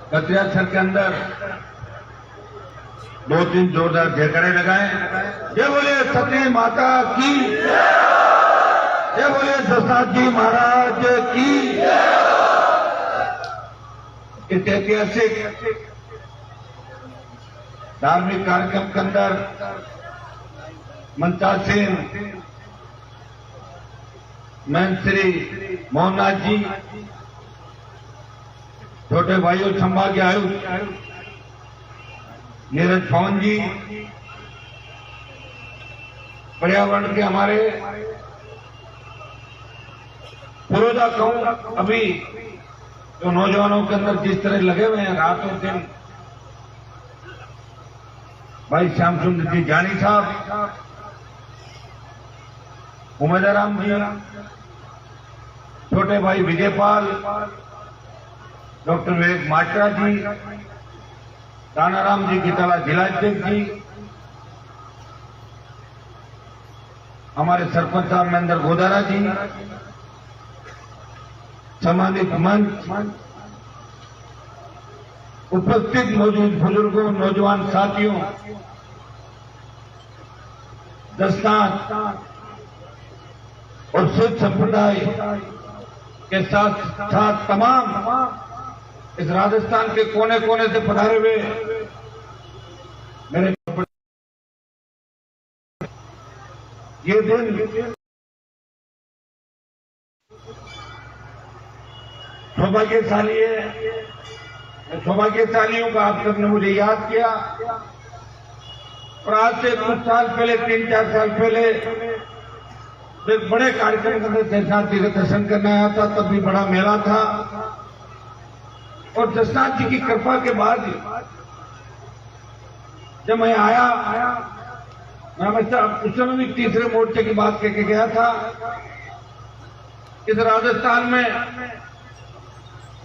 कतियासर के अंदर 2-3 जोरदार जयकारे लगाए। जय बोले सती माता की, जय बोले दशनाथ जी महाराज की। इस ऐतिहासिक धार्मिक कार्यक्रम के अंदर मंचासीन महंत श्री मोहननाथ जी, छोटे भाइयों संभाग्य आयुक्त नीरज पवन जी, पर्यावरण के हमारे पुरोधा कहूं, अभी जो नौजवानों के अंदर जिस तरह लगे हुए हैं रातों दिन, भाई श्याम सुंदर जी जानी साहब, उमेदाराम जी, छोटे भाई विजयपाल, डॉक्टर विवेक मात्रा जी, दानाराम जी गीताला जिलाध्यक्ष जी, हमारे सरपंच साहब महेंद्र गोदारा जी, सम्मानित मंच, उपस्थित मौजूद बुजुर्गों, नौजवान साथियों, दशनाथ और सिख संप्रदाय के साथ साथ तमाम इस राजस्थान के कोने कोने से पधारे हुए मेरे ये दिन सौभाग्यशाली है। सौभाग्यशालियों का आप सबने मुझे याद किया और आज से कुछ साल पहले, 3-4 साल पहले एक बड़े कार्यक्रम के अंदर दशनाथ जी का दर्शन करने आया था। तब भी बड़ा मेला था और दशनाथ जी की कृपा के बाद जब मैं आया, मैं हमेशा उस समय भी तीसरे मोर्चे की बात कह के गया था। इस राजस्थान में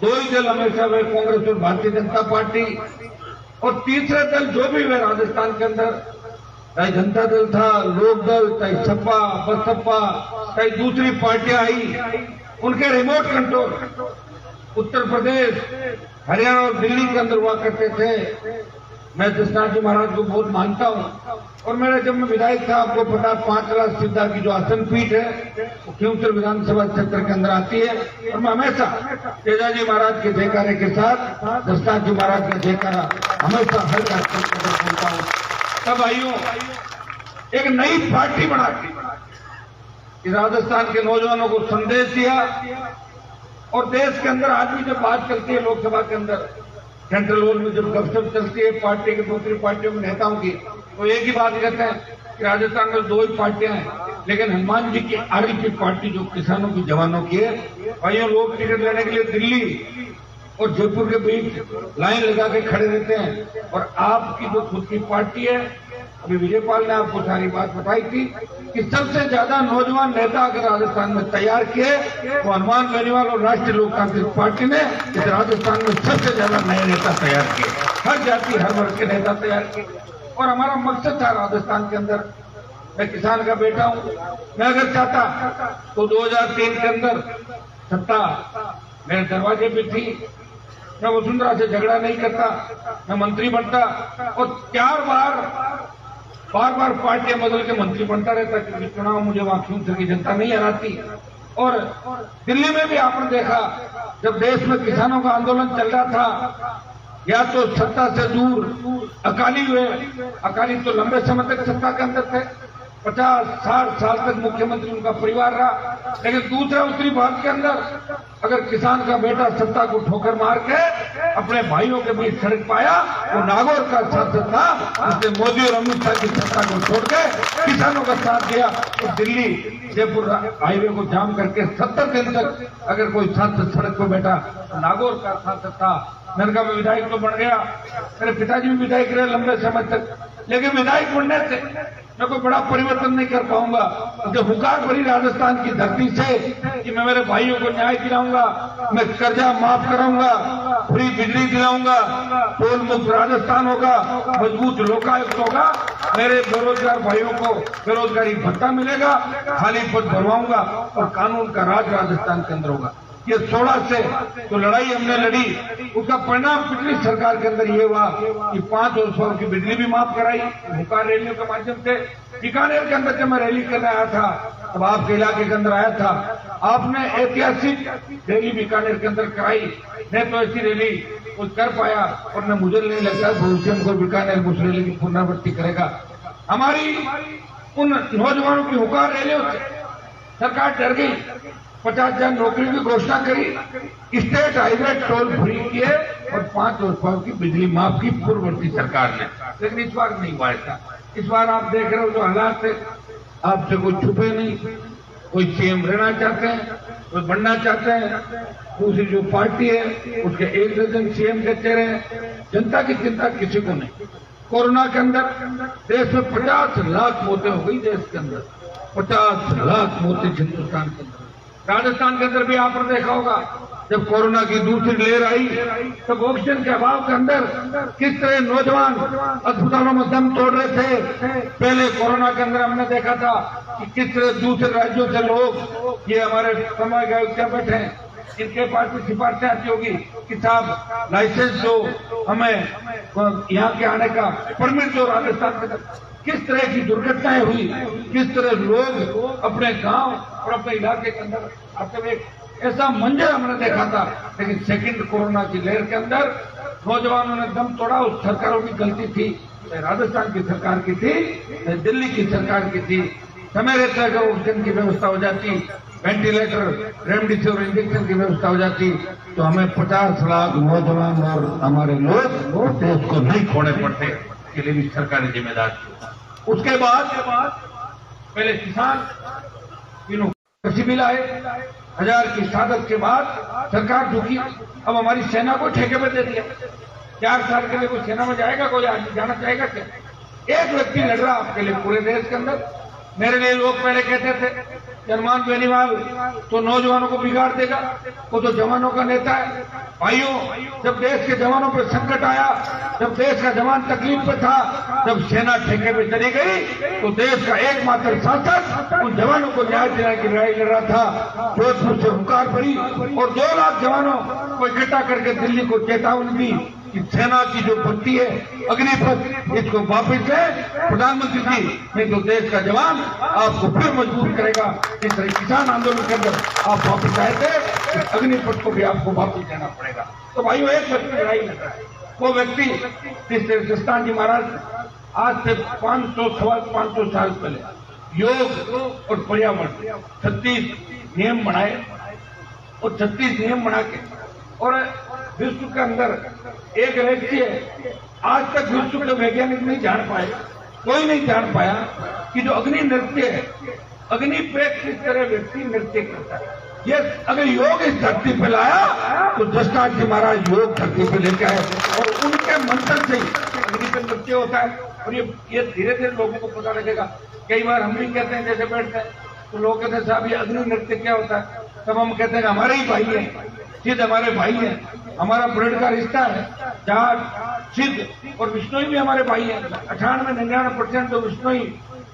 2 ही दल हमेशा हुए, कांग्रेस और भारतीय जनता पार्टी, और तीसरे दल जो भी हुए राजस्थान के अंदर, चाहे जनता दल था, लोक दल, चाहे सपा, बसपा, चाहे दूसरी पार्टियां आई, उनके रिमोट कंट्रोल उत्तर प्रदेश, हरियाणा और दिल्ली के अंदर हुआ करते थे। मैं दशनाथ जी महाराज को बहुत मानता हूं और मेरा जब मैं विधायक था, आपको पता, 5 लाख सिद्धा की जो आसन पीठ है वो खींवसर विधानसभा क्षेत्र के अंदर आती है और मैं हमेशा तेजाजी महाराज के जयकारे के साथ दशनाथ जी महाराज का जयकारा हमेशा हर कार्यक्रम के अंदर बोलता हूं। तब भाइयों एक नई पार्टी बना के राजस्थान के नौजवानों को संदेश दिया और देश के अंदर आदमी जब बात करती है लोकसभा के अंदर, सेंट्रल हॉल में जब गपशप चलती है पार्टी के दूसरी पार्टियों में नेताओं की, तो एक ही बात कहते हैं कि राजस्थान में 2 ही पार्टियां हैं, लेकिन हनुमान जी की आरएलपी पार्टी जो किसानों की, जवानों की है, भाइयों लोग टिकट लेने के लिए दिल्ली और जयपुर के बीच लाइन लगा के खड़े रहते हैं। और आपकी जो खुद की पार्टी है, अभी विजयपाल ने आपको सारी बात बताई थी कि सबसे ज्यादा नौजवान नेता अगर राजस्थान में तैयार किए तो हनुमान बेनीवाल और राष्ट्रीय लोकतांत्रिक पार्टी ने इस राजस्थान में सबसे ज्यादा नए नेता तैयार किए, हर जाति हर वर्ग के नेता तैयार किए। और हमारा मकसद था राजस्थान के अंदर, मैं किसान का बेटा हूं, मैं अगर चाहता तो 2003 के अंदर सत्ता मेरे दरवाजे पे थी, मैं वसुंधरा से झगड़ा नहीं करता, मैं मंत्री बनता और 4 बार पार्टियां बदल के मंत्री बनता रहता, क्योंकि चुनाव मुझे वहां खींवसर की जनता नहीं हराती। और दिल्ली में भी आपने देखा जब देश में किसानों का आंदोलन चल रहा था, या तो सत्ता से दूर अकाली हुए, अकाली तो लंबे समय तक सत्ता के अंदर थे, 50-60 साल तक मुख्यमंत्री उनका परिवार रहा, लेकिन दूसरा उत्तरी भाग के अंदर अगर किसान का बेटा सत्ता को ठोकर मार के अपने भाइयों के बीच सड़क पाया, वो नागौर का सांसद था, उसने मोदी और अमित शाह की सत्ता को छोड़ के किसानों का साथ दिया। तो दिल्ली जयपुर हाईवे को जाम करके 70 दिन तक अगर कोई सांसद सड़क को बैठा, नागौर का सांसद था। मैंने कहा मैं विधायक तो बन गया, मेरे पिताजी भी विधायक रहे लंबे समय तक, लेकिन विधायक बनने से मैं कोई बड़ा परिवर्तन नहीं कर पाऊंगा। जो हुकार भरी राजस्थान की धरती से कि मैं मेरे भाइयों को न्याय दिलाऊंगा, मैं कर्जा माफ कराऊंगा, फ्री बिजली दिलाऊंगा, टोल मुक्त राजस्थान होगा, मजबूत लोकायुक्त होगा, मेरे बेरोजगार भाइयों को बेरोजगारी भत्ता मिलेगा, खाली पद भरवाऊंगा और कानून का राज राजस्थान के अंदर होगा। ये 16 से जो लड़ाई हमने लड़ी, उसका परिणाम पिछली सरकार के अंदर ये हुआ कि 5 वर्षों की बिजली भी माफ कराई हुकार रैलियों के माध्यम से। बीकानेर के अंदर जब मैं रैली करने आया था, तब आपके इलाके के अंदर आया था, आपने ऐतिहासिक रैली बीकानेर के अंदर कराई। मैं तो ऐसी रैली कुछ कर पाया और न मुझे नहीं लगता भविष्य में कोई बीकानेर उस रैली की पुनरावृत्ति करेगा। हमारी उन नौजवानों की हुकार रैलियों से सरकार डर गई, 50,000 नौकरी की घोषणा करी, स्टेट हाईवे टोल फ्री किए और 5 वर्षों की बिजली माफ की पूर्ववर्ती सरकार ने। लेकिन इस बार नहीं हुआ ऐसा। इस बार आप देख रहे हो जो हालात है, आपसे कोई छुपे नहीं, कोई सीएम रहना चाहते हैं, कोई बनना चाहते हैं, दूसरी जो पार्टी है उसके 1 दर्जन सीएम के चेहरे हैं। जनता की चिंता किसी को नहीं। कोरोना के अंदर देश में 50 लाख मौतें हो गई, देश के अंदर 50 लाख मौतें हिंदुस्तान के अंदर। राजस्थान के अंदर भी आपने देखा होगा, जब कोरोना की दूसरी लहर आई तब ऑक्सीजन के अभाव के अंदर किस तरह नौजवान अस्पतालों में दम तोड़ रहे थे। पहले कोरोना के अंदर हमने देखा था कि किस तरह दूसरे राज्यों से लोग, ये हमारे समय गए क्या बैठे हैं, इनके पास भी सिफारिशें आती होगी कि साहब लाइसेंस दो हमें, यहाँ के आने का परमिट दो। राजस्थान के अंदर किस तरह की दुर्घटनाएं हुई, किस तरह लोग अपने गांव और अपने इलाके के अंदर आते हुए ऐसा मंजर हमने देखा था। लेकिन सेकंड कोरोना की लहर के अंदर नौजवानों ने दम तोड़ा। उस सरकारों की गलती थी, राजस्थान की सरकार की थी, दिल्ली की सरकार की थी। समय रहता है ऑक्सीजन की व्यवस्था हो जाती, वेंटिलेटर, रेमडेसिविर इंजेक्शन की व्यवस्था हो जाती, तो हमें 50 लाख नौजवान और हमारे लोग देश को नहीं खोने पड़ते। के लिए भी सरकार जिम्मेदार थी। उसके बाद पहले किसान तीनों कृषि बिल आए, 1000 की शहादत के बाद सरकार झुकी। अब हमारी सेना को ठेके पर दे दिया। 4 साल के लिए कोई सेना में जाएगा, कोई जाना चाहेगा क्या? एक व्यक्ति लड़ रहा आपके लिए पूरे देश के अंदर। मेरे लिए लोग पहले कहते थे हनुमान बेनीवाल तो नौजवानों को बिगाड़ देगा, वो तो जवानों का नेता है। भाइयों, जब देश के जवानों पर संकट आया, जब देश का जवान तकलीफ में था, जब सेना ठेके पे चली गई, तो देश का एकमात्र सांसद उन जवानों को न्याय दिलाने की लड़ाई लड़ रहा था। जोधपुर से हुंकार पड़ी और 2 लाख जवानों को इकट्ठा करके दिल्ली को चेतावनी दी कि सेना की जो भर्ती है अग्निपथ, इसको वापस ले प्रधानमंत्री जी, नहीं तो देश का जवान आपको फिर मजबूर करेगा। इस तरह किसान आंदोलन के अंदर आप वापस आए थे, अग्निपथ को भी आपको वापस देना पड़ेगा। तो भाइयों, एक व्यक्ति लड़ाई लड़ रहा है, वो व्यक्ति जिस तरह जस्तान जी महाराज आज से 500 साल पहले योग और पर्यावरण 36 नियम बनाए और 36 नियम बना के और विश्व के अंदर एक रहस्य है, आज तक विश्व के वैज्ञानिक नहीं जान पाए, कोई नहीं जान पाया कि जो अग्नि नृत्य है, अग्नि पे किस तरह व्यक्ति नृत्य करता है। ये अगर योग इस धरती पे लाया तो जस्तान जी महाराज योग धरती पे लेके आए और उनके मंत्र से ही अग्नि पे नृत्य होता है। और ये धीरे धीरे लोगों को पता लगेगा। कई बार हम भी कहते हैं, जैसे बैठते हैं तो लोग कहते हैं साहब ये अग्नि नृत्य क्या होता है, तब हम कहते हैं हमारे ही भाई है, सिद्ध हमारे भाई है, हमारा ब्लड का रिश्ता है। जाट, सिद्ध और विष्णु भी हमारे भाई हैं। 98-99% तो विष्णु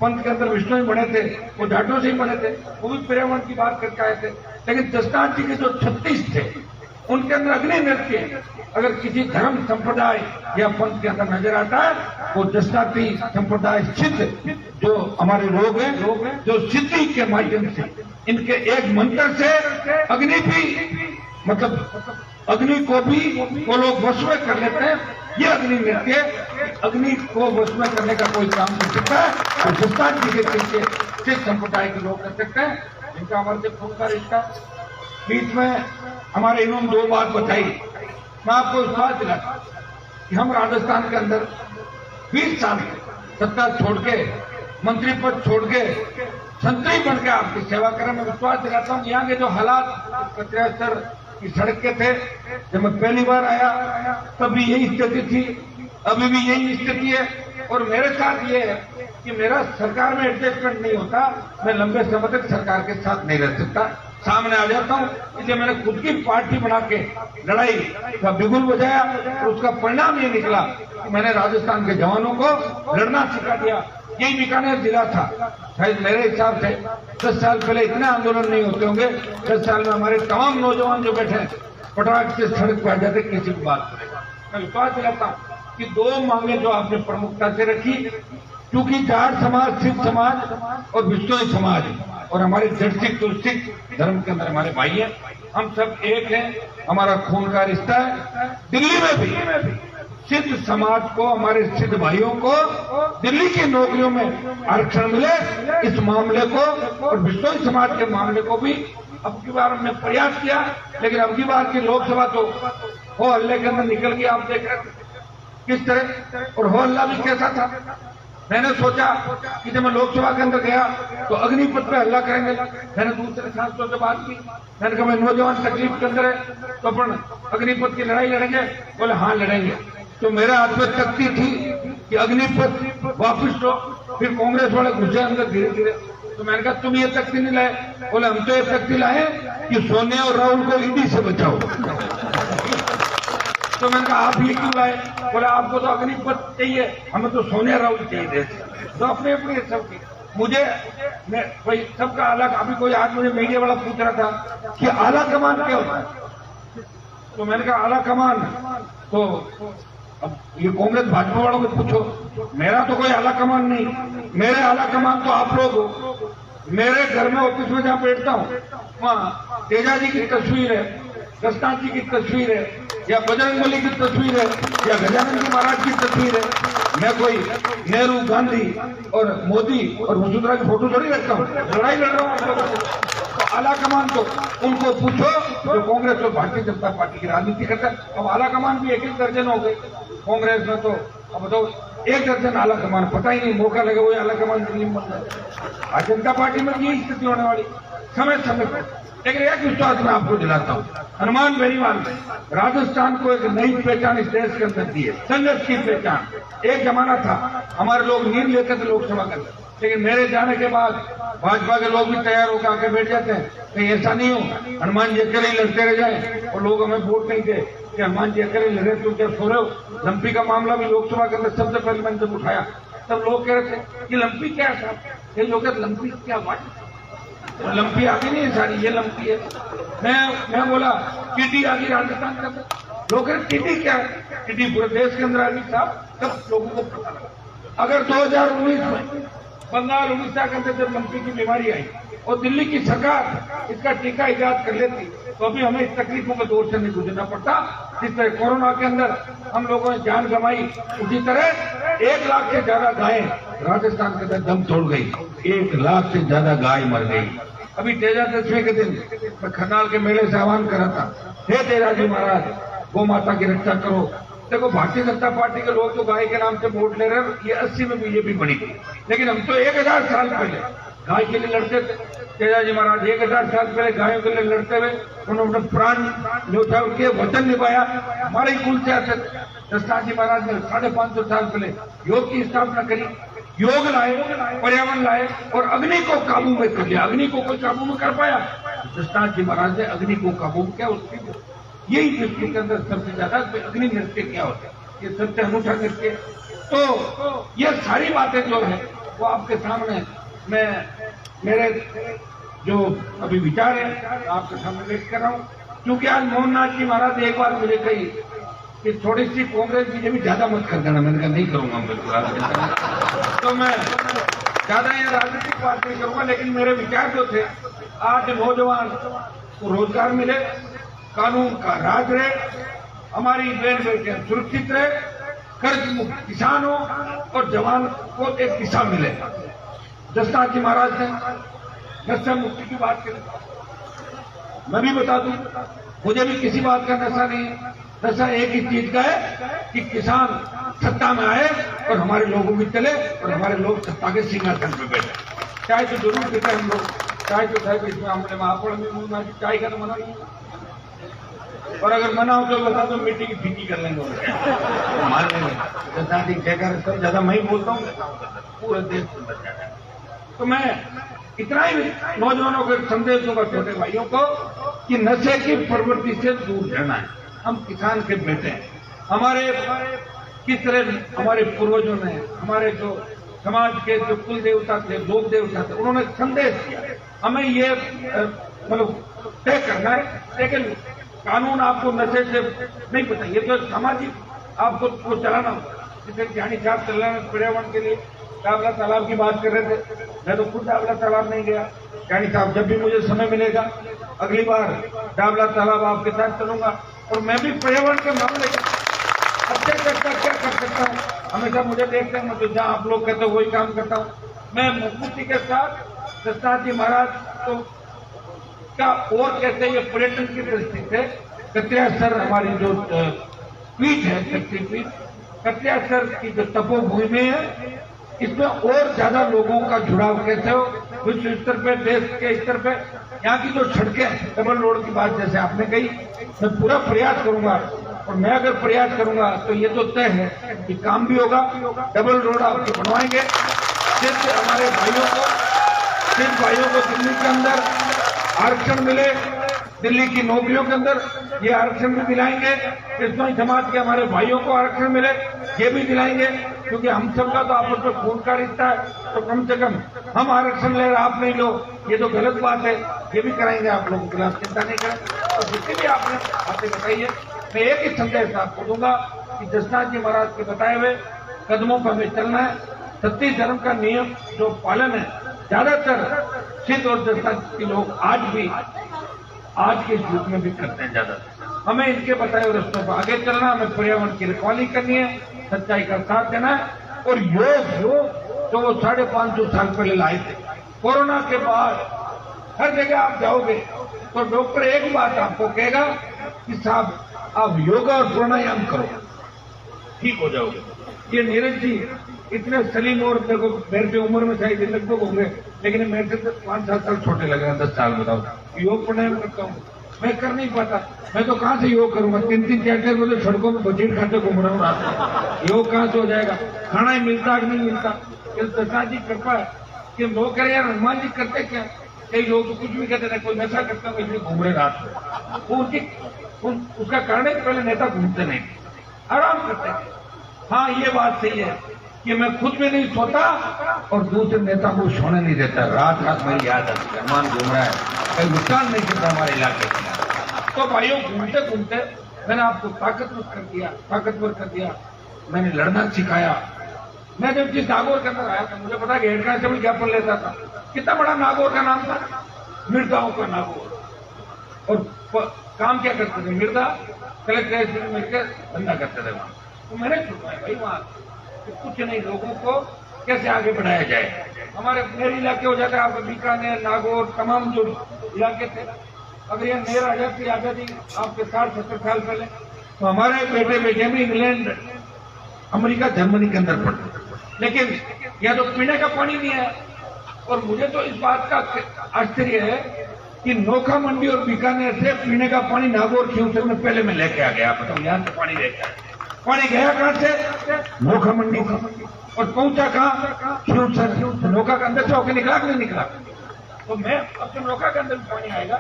पंथ के अंदर विष्णु बने थे, वो जाटों से ही बने थे, वो भी पर्यावरण की बात करके आए थे। लेकिन जस्तान जी के जो 36 थे उनके अंदर अग्नि नृत्य अगर किसी धर्म संप्रदाय या पंथ के अंदर नजर आता है, वो जस्ताती संप्रदाय सिद्ध जो हमारे लोग हैं, जो सिद्धि के माध्यम से इनके एक मंत्र से अग्नि भी मतलब अग्नि को भी वो लोग वश में कर लेते हैं। ये अग्नि नृत्य, अग्नि को वश में करने का कोई काम नहीं सकता है, तो जस्तान जी के पीछे सिख संप्रदाय के लोग कर सकते हैं, इनका हमारे से खून का रिश्ता। बीच में हमारे इन्होंने 2 बात बताई। मैं आपको विश्वास दिलाता कि हम राजस्थान के अंदर 20 साल सत्ता छोड़ के, मंत्री पद छोड़ के, संतरी बन के आपकी सेवा करें। मैं विश्वास दिलाता हूँ यहाँ के जो हालात 75 की सड़क के थे, जब मैं पहली बार आया तब भी यही स्थिति थी, अभी भी यही स्थिति है। और मेरे साथ ये है कि मेरा सरकार में एडजस्टमेंट नहीं होता, मैं लंबे समय तक सरकार के साथ नहीं रह सकता, सामने आ जाता हूँ। इसलिए मैंने खुद की पार्टी बना के लड़ाई का बिगुल बजाया और उसका परिणाम ये निकला कि मैंने राजस्थान के जवानों को लड़ना सिखा दिया। यही बीकानेर जिला था। शायद मेरे हिसाब से 10 साल पहले इतने आंदोलन नहीं होते होंगे। 10 साल में हमारे तमाम नौजवान जो बैठे हैं पटाख से सड़क पर आ जाते किसी की बात करेगा। मैं विश्वास दिलाता हूं कि 2 मांगे जो आपने प्रमुखता से रखी, क्योंकि जाट समाज, सिख समाज और बिश्नोई समाज और हमारे जट सिख तो सिख धर्म के अंदर हमारे भाई हैं, हम सब एक हैं, हमारा खून का रिश्ता है। दिल्ली में भी सिद्ध समाज को, हमारे सिद्ध भाइयों को दिल्ली की नौकरियों में आरक्षण मिले, इस मामले को और बिश्नोई समाज के मामले को भी अब की बार हमने प्रयास किया। लेकिन अब की बार की लोकसभा तो हो हल्ले के अंदर निकल गई। आप देख रहे किस तरह, और हो हल्ला भी कैसा था। मैंने सोचा कि जब मैं लोकसभा के अंदर गया तो अग्निपथ पे हल्ला करेंगे। मैंने दूसरे सांसदों से बात की, मैंने कहा मैं नौजवान तकलीफ के अंदर है तो अपन अग्निपथ की लड़ाई लड़ेंगे। बोले हाँ लड़ेंगे। तो मेरे हाथ में तख्ती थी कि अग्निपथ वापिस लो। फिर कांग्रेस वाले घुसे अंदर धीरे धीरे। तो मैंने कहा तुम ये तख्ती नहीं लाए? बोले हम तो ये तख्ती लाए कि सोनिया और राहुल को ईडी से बचाओ। तो मैंने कहा आप ये क्यों लाए? बोले आपको तो अग्निपथ चाहिए, हमें तो सोनिया राहुल चाहिए। तो अपने अपने सबकी मुझे कोई सबका अलग। अभी कोई आज मुझे मीडिया वाला पूछ रहा था कि आला कमान क्या होता है, तो मैंने कहा आला कमान तो अब ये कांग्रेस भाजपा वालों को पूछो, मेरा तो कोई आला कमान नहीं। मेरे आला कमान तो आप लोग हो। मेरे घर में ऑफिस में जहां बैठता हूं वहां तेजा जी की तस्वीर है, दशनाथ जी की तस्वीर है, या बजरंगबली की तस्वीर है, या गजानन जी महाराज की तस्वीर है। मैं कोई नेहरू, गांधी और मोदी और वसुंधरा की फोटो थोड़ी रखता हूँ। लड़ाई लड़ रहा हूँ आप लोगों से। तो आला कमान तो उनको पूछो जो कांग्रेस और भारतीय जनता पार्टी की राजनीति करता है। अब आला कमान भी 1-1 दर्जन हो गए कांग्रेस में। तो अब बताओ 1 दर्जन आला कमान, पता ही नहीं मौका लगे वो आला कमान दिल्ली में बन जाए। आज जनता पार्टी में यही स्थिति होने वाली समय समय पर। लेकिन एक विश्वास मैं आपको दिलाता हूँ, हनुमान बेनीवाल ने राजस्थान को एक नई पहचान इस देश के अंदर दी है, संघर्ष की पहचान। एक जमाना था हमारे लोग नींद लेते थे लोकसभा के अंदर, लेकिन मेरे जाने के बाद भाजपा के लोग भी तैयार होकर आके बैठ जाते हैं। कहीं ऐसा नहीं हो हनुमान जी अकेले ही लड़ते रह जाए और लोग हमें वोट नहीं दे कि हनुमान जी अकेले लड़े, तो क्या सो रहे हो? लंपी का मामला भी लोकसभा के अंदर सबसे पहले मैंने जब उठाया तब लोग कह रहे थे कि लंपी क्या है साहब, ये लोग लंपी क्या बात, लंपी आगे नहीं है सारी, ये लंपी है। मैं बोला टीडी आ गई राजस्थान के अंदर। लोग टीडी क्या है? टीडी पूरे देश के अंदर आ गई साहब, तब लोगों को पता लगा। अगर 2019 में बंगाल, उड़ीसा के अंदर जब लंपी की बीमारी आई और दिल्ली की सरकार इसका टीका इजाद कर लेती तो अभी हमें इस तकलीफों के दौर से नहीं गुजरना पड़ता। जिस तरह कोरोना के अंदर हम लोगों ने जान गंवाई, उसी तरह 1 लाख से ज्यादा गायें राजस्थान के अंदर दम तोड़ गई। 1 लाख से ज्यादा गाय मर गई। अभी तेजा दशमी के दिन मैं खरनाल के मेले से आह्वान करा था, हे तेजा जी महाराज गौ माता की रक्षा करो। देखो भारतीय जनता पार्टी के लोग तो गाय के नाम से वोट ले रहे हैं, ये 80 में बीजेपी बनी थी, लेकिन हम तो 1000 साल पहले गाय के लिए लड़ते थे। तेजा जी महाराज 1000 साल पहले गायों के लिए लड़ते हुए उन्होंने प्राण न्यौछावर किए, वचन निभाया। हमारे ही कुल से आते दशनाथ जी महाराज ने 550 साल पहले योग की स्थापना करी, योग लाए, पर्यावरण लाए और अग्नि को काबू में कर लिया। अग्नि को कोई काबू में कर पाया? दशनाथ जी महाराज ने अग्नि को काबू में किया। उसकी यही दृष्टि के अंदर सबसे ज्यादा अग्नि नृत्य क्या होता है, ये सबसे अनूठा नृत्य। तो ये सारी बातें जो है वो आपके सामने मैं मेरे जो अभी विचार है आपके सामने व्यक्त कर रहा हूँ। क्योंकि आज मोहननाथ जी महाराज एक बार मुझे कही कि थोड़ी सी कांग्रेस बीजेपी ज्यादा मत कर देना। मैंने कहा नहीं करूंगा बिल्कुल। तो मैं ज्यादा ये राजनीतिक बात नहीं करूंगा, लेकिन मेरे विचार जो थे, आज नौजवान को रोजगार मिले, कानून का राज रहे, हमारी बहन बेटियां सुरक्षित रहे, कर्ज मुक्त किसान हो और जवान को एक दिशा मिले। दशनाथ जी महाराज ने नशा मुक्ति की बात करी। मैं भी बता दूं, मुझे भी किसी बात का नशा नहीं है। नशा एक ही चीज का है कि किसान सत्ता में आए और हमारे लोगों की चले और हमारे लोग सत्ता के सिंहासन पे बैठे। चाय तो जरूर पीते हम लोग, चाय तो साहब इसमें हमने महापड़ में चाय का तो मना नहीं, और अगर मना हो तो बता दो मिट्टी की फीकी कर लेंगे, मान लेंगे। कहकर ज्यादा मैं ही बोलता हूँ, पूरे देश के अंदर जाएगा। तो मैं इतना ही नौजवानों को संदेश दूंगा, छोटे भाइयों को, कि नशे की प्रवृत्ति से दूर रहना है। हम किसान के बेटे हैं। हमारे किस तरह हमारे पूर्वजों ने, हमारे जो समाज के जो कुल देवता थे, लोक देवता थे, उन्होंने संदेश दिया हमें ये मतलब तय करना है, लेकिन कानून आपको नशे से नहीं पता, ये तो सामाजिक आपको वो चलाना होगा। जैसे ज्ञानी साहब चल रहे हैं पर्यावरण के लिए, डाबला तालाब की बात कर रहे थे, मैं तो खुद डाबला तालाब नहीं गया। ज्ञानी साहब जब भी मुझे समय मिलेगा अगली बार डाबला तालाब आपके साथ चलूंगा, और मैं भी पर्यावरण के मामले अच्छे करता क्या कर सकता हूँ, हमेशा मुझे देखते हैं, मुझे जहाँ आप लोग कहते हो वही काम करता हूँ। मैं मुक्ति के साथ दशनाथ जी महाराज तो क्या और कहते हैं, ये पर्यटन की दृष्टि से कत्रियासर हमारी जो पीठ है, शक्तिपीठ कत्रियासर की जो तपोभूमि है, इसमें और ज्यादा लोगों का जुड़ाव कैसे हो, विश्व स्तर पे, देश के स्तर पे। यहाँ की जो सड़कें, डबल रोड की बात जैसे आपने कही, मैं पूरा प्रयास करूंगा, और मैं अगर प्रयास करूंगा तो ये तो तय है कि काम भी होगा। डबल रोड आपको बनवाएंगे, सिर्फ हमारे भाइयों को दिल्ली के अंदर आरक्षण मिले, दिल्ली की नौकरियों के अंदर ये आरक्षण भी दिलाएंगे, क्रिश्चियन समाज के हमारे भाइयों को आरक्षण मिले ये भी दिलाएंगे, क्योंकि हम सबका तो आपस में खून का रिश्ता है। तो कम से कम हम आरक्षण ले रहे, आप नहीं लो, ये तो गलत बात है, ये भी कराएंगे आप लोगों के खिलाफ, चिंता नहीं करें। और जितनी भी आपने बातें बताई है, मैं एक ही संदेश आपको दूंगा कि दशनाथ जी महाराज के बताए हुए कदमों पर हमें चलना है। सत्य धर्म का नियम जो पालन है, ज्यादातर सिद्ध और दशनाथ के लोग आज के युग में भी करते हैं ज्यादातर। हमें इनके बताए हुए रास्तों पर आगे चलना, हमें पर्यावरण की रखवाली करनी है, सच्चाई का साथ देना है। और योग जो वो 550 साल पहले लाए थे, कोरोना के बाद हर जगह आप जाओगे तो डॉक्टर एक बात आपको कहेगा कि साहब आप योगा और प्राणायाम करो, ठीक हो जाओगे। ये नीरज जी इतने सलीम, और देखो मेरे से उम्र में शायद लगभग होंगे, लेकिन मेरे से 5-7 साल छोटे लग रहे हैं, 10 साल बताओ। योग प्राणायाम करता हूँ, मैं कर नहीं पाता, मैं तो कहाँ से योग करूंगा, 3-3 4-4 बजे सड़कों में बजट खाते घूम रहा हूँ रात में, योग कहाँ से हो जाएगा, खाना ही मिलता कि नहीं मिलता। दशनाथ जी कृपा है कि लोग कह रहे यार हनुमान जी करते क्या, कई लोग तो कुछ भी कहते हैं, कोई नशा करता है इसलिए घूम रहे रात में, वो उसका कारण है कि पहले नेता घूमते नहीं, आराम करते हैं। हाँ ये बात सही है कि मैं खुद भी नहीं सोता और दूसरे नेता को सोने नहीं देता, रात रात मेरी याद आती है हनुमान घूम रहा है, कहीं नुकसान नहीं करता हमारे इलाके में। तो भाइयों घूमते घूमते मैंने आपको ताकतवर कर दिया, मैंने लड़ना सिखाया। मैं जब जिस नागौर के अंदर आया था, मुझे पता कि हेड कांस्टेबल ज्ञापन लेता था, कितना बड़ा नागौर का नाम था, मिर्जाओं का नागौर। और काम क्या करते थे, मिर्जा कलेक्टर से मिलकर धंधा करते थे वहां। तो मैंने छुटवाया भाई वहां कुछ नहीं, लोगों को कैसे आगे बढ़ाया जाए। हमारे मेरे इलाके हो जाते हैं, आपके बीकानेर, नागौर, तमाम जो इलाके थे, अगर यह नेर आजादी आपके 60-70 साल पहले, तो हमारे बेटे भी इंग्लैंड, अमेरिका, जर्मनी के अंदर पढ़ते, लेकिन यह तो पीने का पानी नहीं है। और मुझे तो इस बात का आश्चर्य है कि नोखा मंडी और बीकानेर से पीने का पानी नागौर खींवसर में पहले मैं लेके आ गया। बताओ यहाँ से पानी लेके आया, पानी गया कहां से, नोखा मंडी से, और पहुंचा कहां, खींवसर। नोखा के अंदर से होकर निकला कि नहीं निकला। तो मैं अब तो नोखा के अंदर भी पानी आएगा,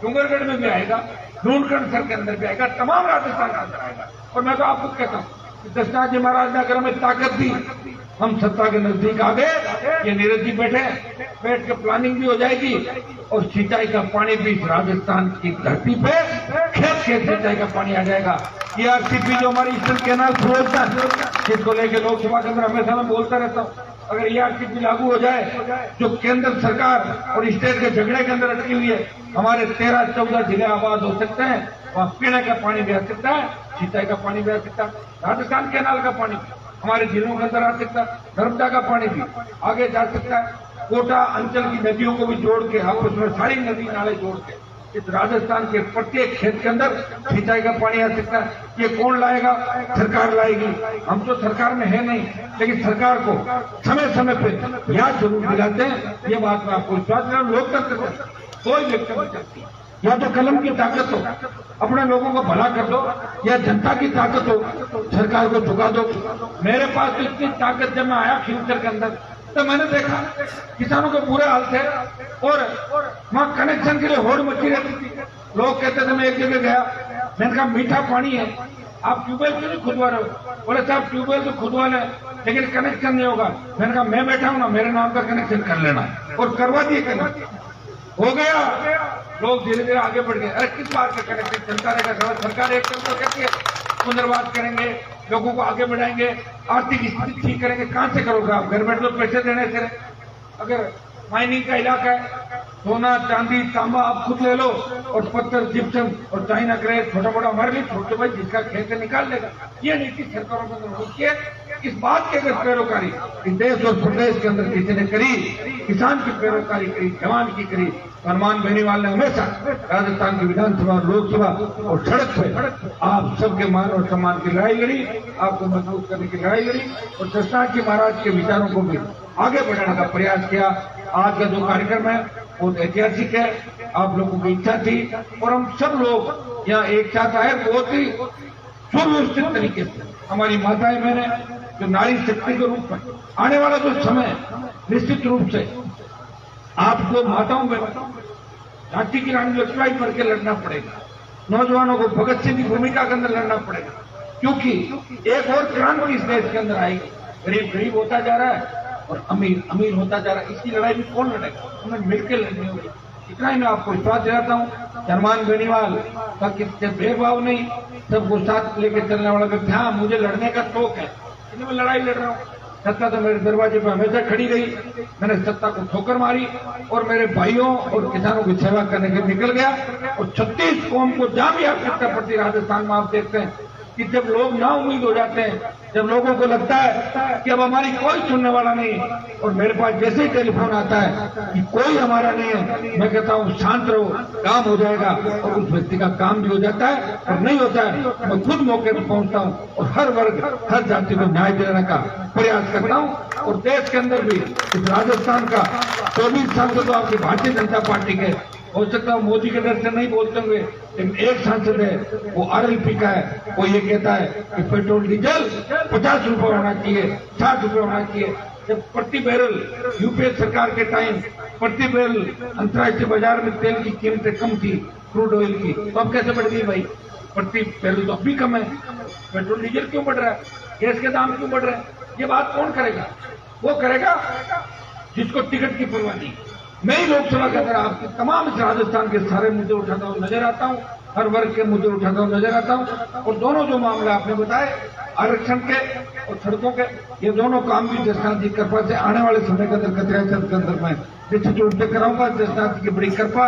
डूंगरगढ़ में भी आएगा, ढूंढगढ़ के अंदर भी आएगा, तमाम राजस्थान के अंदर आएगा। और मैं तो आपको कहता हूँ दशनाथ जी महाराज ने अगर हमें ताकत दी, हम सत्ता के नजदीक आ गए, ये नीरज जी बैठ के प्लानिंग भी हो जाएगी, और सिंचाई का पानी भी राजस्थान की धरती पे खेत सिंचाई का पानी आ जाएगा। ERCP जो हमारी ईस्टर्न कैनाल योजना, जिसको लेके लोकसभा के अंदर हमेशा मैं बोलता रहता हूँ, अगर ERCP लागू हो जाए, जो केंद्र सरकार और स्टेट के झगड़े के अंदर अटकी हुई है, हमारे 13-14 जिले आबाद हो सकते हैं, वहाँ पीने का पानी भी आ सकता है, सिंचाई का पानी भी आ सकता है, राजस्थान कैनाल का पानी हमारे जिलों के अंदर आ सकता है, नर्मदा का पानी भी आगे जा सकता है, कोटा अंचल की नदियों को भी जोड़ के, आपस में सारी नदी नाले जोड़ के इस राजस्थान के प्रत्येक खेत के अंदर सिंचाई का पानी आ सकता है। ये कौन लाएगा, सरकार लाएगी। हम तो सरकार में है नहीं, लेकिन सरकार को समय समय पे याद जरूर दिलाते हैं। ये बात मैं आपको विश्वास दिला, लोकतंत्र में कोई व्यक्ति नहीं सकती, या तो कलम की ताकत हो, अपने लोगों को भला कर दो, या जनता की ताकत हो, सरकार को झुका दो। मेरे पास तो इतनी ताकत, जब मैं आया खींवसर के अंदर तो मैंने देखा किसानों के बुरे हाल थे, और वहां कनेक्शन के लिए होड़ मची रहती थी। लोग कहते थे, मैं एक जगह गया, मैंने कहा मीठा पानी है, आप ट्यूबवेल क्यों नहीं खुदवा रहे हो? बोले साहब ट्यूबवेल तो खुदवा ले, लेकिन कनेक्शन नहीं होगा। मैंने कहा मैं बैठा हूं ना, मेरे नाम का कनेक्शन कर लेना, और करवा दिए कनेक्शन, हो गया। लोग धीरे धीरे आगे बढ़ गए। अरे किस बात का कनेक्शन चलता रहेगा? सरकार एक तरफ कहती है पुनर्वास करेंगे, लोगों को आगे बढ़ाएंगे, आर्थिक स्थिति ठीक करेंगे। कहां से करोगे आप? घर बैठे लोग पैसे देने से? अगर माइनिंग का इलाका है, सोना चांदी तांबा आप खुद ले लो, और पत्थर जिप्सम और चाइना ग्रेस छोटा मोटा हमारे लिए छोटे भाई जिसका खेत से निकाल लेगा। ये नीति सरकारों के अंदर होती है। इस बात की अगर पैरोकारी इस देश और प्रदेश के अंदर किसी ने करी, किसान की पैरोकारी करी, जवान की करी, हनुमान बेनीवाल ने हमेशा राजस्थान की विधानसभा और लोकसभा और सड़क पे आप सबके मान और सम्मान की लड़ाई लड़ी, आपको मजबूत करने की लड़ाई लड़ी, और दशरथ जी महाराज के विचारों को भी आगे बढ़ाने का प्रयास किया। आज का जो कार्यक्रम है वो ऐतिहासिक है। आप लोगों की इच्छा थी और हम सब लोग यहाँ एक साथ आए, बहुत ही सुव्यवस्थित तरीके से। हमारी माताएं बहनें जो नारी शक्ति के रूप में आने वाला जो समय, निश्चित रूप से आपको माताओं में झांसी की रानी लक्ष्मीबाई पर के लड़ना पड़ेगा। नौजवानों को भगत सिंह की भूमिका के अंदर लड़ना पड़ेगा, क्योंकि एक और क्रांति इस देश के अंदर आएगी। गरीब गरीब होता जा रहा है और अमीर अमीर होता जा रहा है। इसकी लड़ाई भी कौन लड़ेगा? हमें मिलकर लड़नी होगी। इतना ही मैं आपको विश्वास दिलाता हूँ। हनुमान बेनीवाल का किससे भेदभाव नहीं, सबको साथ लेकर चलने वाला व्यक्ति। हाँ, मुझे लड़ने का शौक है, इसलिए मैं लड़ाई लड़ रहा हूँ। सत्ता तो मेरे दरवाजे पर हमेशा खड़ी रही, मैंने सत्ता को ठोकर मारी और मेरे भाइयों और किसानों की सेवा करने के निकल गया। और 36 कौम को जहां भी आवश्यकता पड़ती, राजस्थान में आप देखते हैं कि जब लोग ना उम्मीद हो जाते हैं, जब लोगों को लगता है कि अब हमारी कोई सुनने वाला नहीं, और मेरे पास जैसे ही टेलीफोन आता है कि कोई हमारा नहीं है, मैं कहता हूँ शांत रहो, काम हो जाएगा। और उस व्यक्ति का काम भी हो जाता है, और नहीं होता है मैं खुद मौके पर पहुंचता हूँ और हर वर्ग हर जाति को न्याय दिलाने का प्रयास करता हूँ। और देश के अंदर भी इस राजस्थान का 24 सांसद तो आपकी भारतीय जनता पार्टी के, हो सकता है मोदी के डर से नहीं बोलते होंगे, लेकिन एक सांसद है वो RLP का है, वो ये कहता है कि पेट्रोल डीजल 50 रुपए होना चाहिए, 60 रुपए होना चाहिए। जब प्रति बैरल यूपीए सरकार के टाइम प्रति बैरल अंतर्राष्ट्रीय बाजार में तेल की कीमतें कम थी, क्रूड ऑयल की, तो अब कैसे बढ़ गई भाई? प्रति बैरल तो अब भी कम है। पेट्रोल डीजल क्यों बढ़ रहा है? गैस के दाम क्यों बढ़ रहे हैं? ये बात कौन करेगा? वो करेगा जिसको टिकट की परवाह नहीं। मैं ही लोकसभा के अंदर आपके तमाम इस राजस्थान के सारे मुद्दे उठाता हूँ, नजर आता हूँ, हर वर्ग के मुद्दे उठाता हूँ, नजर आता हूँ। और दोनों जो मामले आपने बताए, आरक्षण के और सड़कों के, ये दोनों काम भी जसनाथ जी की कृपा से आने वाले समय के अंदर कतरियाचंद के अंदर मैं निश्चित रूप से कराऊंगा। जसनाथ जी की बड़ी कृपा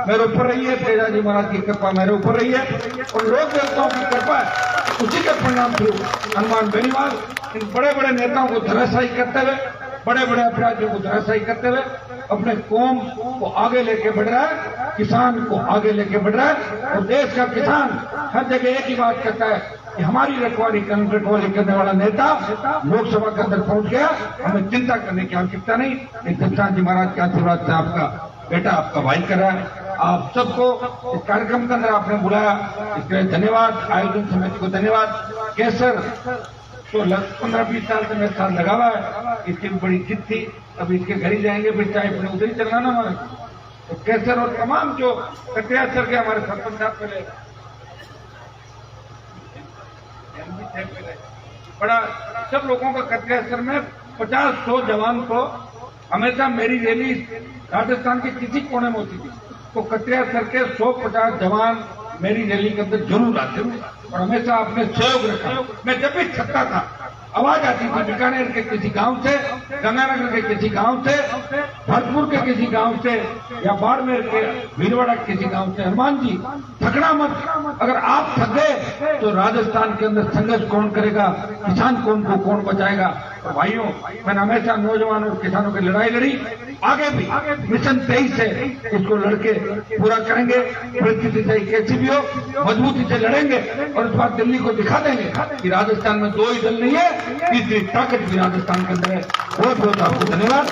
मेरे ऊपर रही है, तेजा जी महाराज की कृपा मेरे ऊपर रही है, और लोक देवताओं की कृपा है। उसी के परिणाम स्वरूप हनुमान बेनीवाल इन बड़े बड़े नेताओं को धराशायी करते हुए, बड़े बड़े अपराधियों को धराशायी करते हुए अपने कौम को आगे लेके बढ़ रहा है, किसान को आगे लेके बढ़ रहा है। और देश का किसान हर जगह एक ही बात करता है कि हमारी रखवाली करने वाला नेता लोकसभा के अंदर पहुंच गया, हमें चिंता करने की आवश्यकता नहीं। दशरथ जी महाराज के आशीर्वाद से आपका बेटा, आपका भाई कर रहा है। आप सबको इस कार्यक्रम के अंदर आपने बुलाया, इसके लिए धन्यवाद। आयोजन समिति को धन्यवाद। केसर तो 15-20 साल से मेरे साथ लगा हुआ है, इसकी भी बड़ी जिद थी। अब इसके घर ही जाएंगे, फिर चाहे अपने उधर ही चलना ना हमारे। तो केसर और तमाम जो कटियासर के हमारे सरपंच साहब पहले बड़ा सब लोगों का कटियासर में 50-100 जवान को हमेशा मेरी रैली राजस्थान के किसी कोने में होती थी, तो कटियासर के 150 जवान मेरी रैली के अंदर जरूर आते थे और हमेशा आपने सहयोग रखा। मैं जब भी छकता था, आवाज आती थी बीकानेर के किसी गांव से, गंगानगर के किसी गांव से, भरतपुर के किसी गांव से, या बाड़मेर के भीलवाड़ा के किसी गांव से, हनुमान जी थकना मत। अगर आप थक गए तो राजस्थान के अंदर संघर्ष कौन करेगा? किसान कौन बचाएगा? तो भाइयों, मैंने हमेशा नौजवानों और किसानों की लड़ाई लड़ी, आगे भी मिशन 23 से इसको लड़के पूरा करेंगे। परिस्थिति चाहे कैसी भी हो, मजबूती से लड़ेंगे और इस बार दिल्ली को दिखा देंगे कि राजस्थान में 2 ही दल नहीं है, तीसरी ताकत भी राजस्थान के अंदर है। बहुत बहुत आपको धन्यवाद।